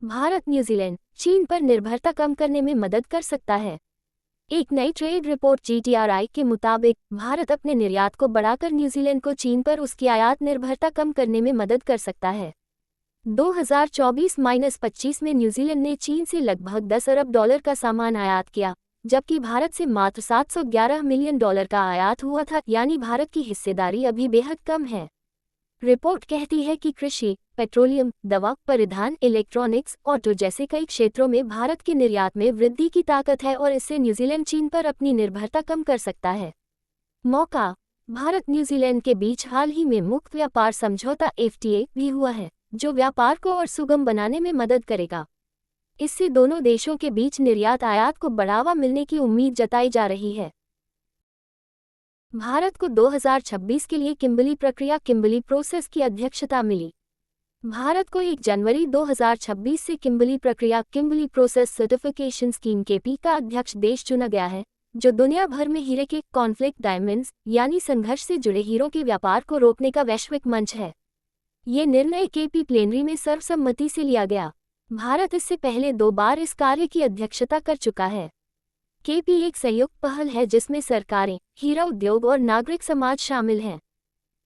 Bharat New Zealand चीन पर निर्भरता कम करने में मदद कर सकता है। एक नई ट्रेड रिपोर्ट जीटीआरआई के मुताबिक भारत अपने निर्यात को बढ़ाकर न्यूजीलैंड को चीन पर उसकी आयात निर्भरता कम करने में मदद कर सकता है। 2024-25 में न्यूजीलैंड ने चीन से लगभग $10 अरब का सामान आयात किया, जबकि भारत से मात्र $711 मिलियन का आयात हुआ था, यानी भारत की हिस्सेदारी अभी बेहद कम है। रिपोर्ट कहती है कि कृषि, पेट्रोलियम, दवा, परिधान, इलेक्ट्रॉनिक्स, ऑटो जैसे कई क्षेत्रों में भारत के निर्यात में वृद्धि की ताकत है और इससे न्यूजीलैंड चीन पर अपनी निर्भरता कम कर सकता है। मौका: भारत न्यूजीलैंड के बीच हाल ही में मुक्त व्यापार समझौता एफटीए भी हुआ है, जो व्यापार को और सुगम बनाने में मदद करेगा। इससे दोनों देशों के बीच निर्यात आयात को बढ़ावा मिलने की उम्मीद जताई जा रही है। भारत को 2026 के लिए किम्बर्ली प्रक्रिया प्रोसेस की अध्यक्षता मिली। भारत को 1 जनवरी 2026 से किम्बर्ली प्रक्रिया प्रोसेस सर्टिफिकेशन स्कीम केपी का अध्यक्ष देश चुना गया है, जो दुनिया भर में हीरे के कॉन्फ्लिक्ट डायमंड्स यानी संघर्ष से जुड़े हीरों के व्यापार को रोकने का वैश्विक मंच है। ये निर्णय केपी प्लेनरी में सर्वसम्मति से लिया गया। भारत इससे पहले 2 बार इस कार्य की अध्यक्षता कर चुका है। केपी एक संयुक्त पहल है जिसमें सरकारें, हीरा उद्योग और नागरिक समाज शामिल हैं।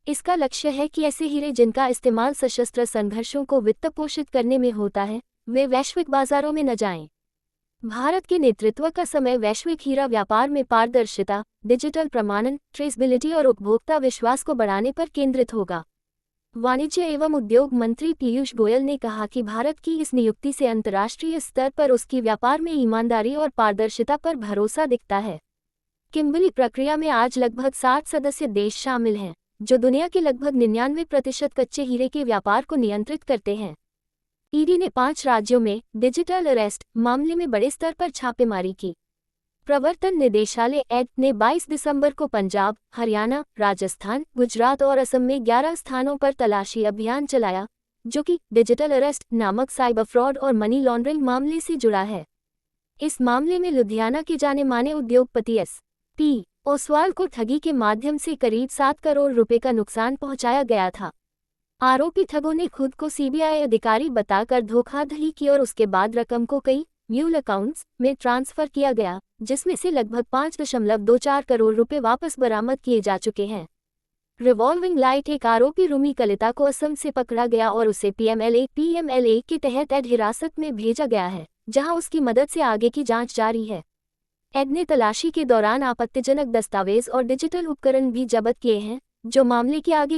इसका लक्ष्य है कि ऐसे हीरे जिनका इस्तेमाल सशस्त्र संघर्षों को वित्त पोषित करने में होता है, वे वैश्विक बाजारों में न जाएं। भारत के नेतृत्व का समय वैश्विक हीरा व्यापार में पारदर्शिता, डिजिटल प्रमाणन, ट्रेसबिलिटी और उपभोक्ता विश्वास को बढ़ाने पर केंद्रित होगा। वाणिज्य एवं उद्योग मंत्री पीयूष गोयल ने कहा कि भारत की इस नियुक्ति से अंतर्राष्ट्रीय स्तर पर उसकी व्यापार में ईमानदारी और पारदर्शिता पर भरोसा दिखता है। किम्बर्ली प्रक्रिया में आज लगभग 60 सदस्य देश शामिल हैं, जो दुनिया के लगभग 99% कच्चे हीरे के व्यापार को नियंत्रित करते हैं। ईडी ने 5 राज्यों में डिजिटल अरेस्ट मामले में बड़े स्तर पर छापेमारी की। प्रवर्तन निदेशालय एड ने 22 दिसंबर को पंजाब, हरियाणा, राजस्थान, गुजरात और असम में 11 स्थानों पर तलाशी अभियान चलाया, जो कि डिजिटल अरेस्ट नामक साइबर फ्रॉड और मनी लॉन्ड्रिंग मामले से जुड़ा है। इस मामले में लुधियाना के जाने माने उद्योगपति एस.पी. ओसवाल को ठगी के माध्यम से करीब 7 करोड़ रुपए का नुकसान पहुंचाया गया था। आरोपी ठगों ने खुद को सीबीआई अधिकारी बताकर धोखाधड़ी की और उसके बाद रकम को कई म्यूल अकाउंट्स में ट्रांसफर किया गया, जिसमें से लगभग 5.24 करोड़ रुपए वापस बरामद किए जा चुके हैं। रिवॉल्विंग लाइट एक आरोपी रूमी कलिता को असम से पकड़ा गया और उसे पीएमएलए के तहत एड हिरासत में भेजा गया है, जहां उसकी मदद से आगे की जांच जारी है। एड ने तलाशी के दौरान आपत्तिजनक दस्तावेज और डिजिटल उपकरण भी जब्त किए हैं, जो मामले की आगे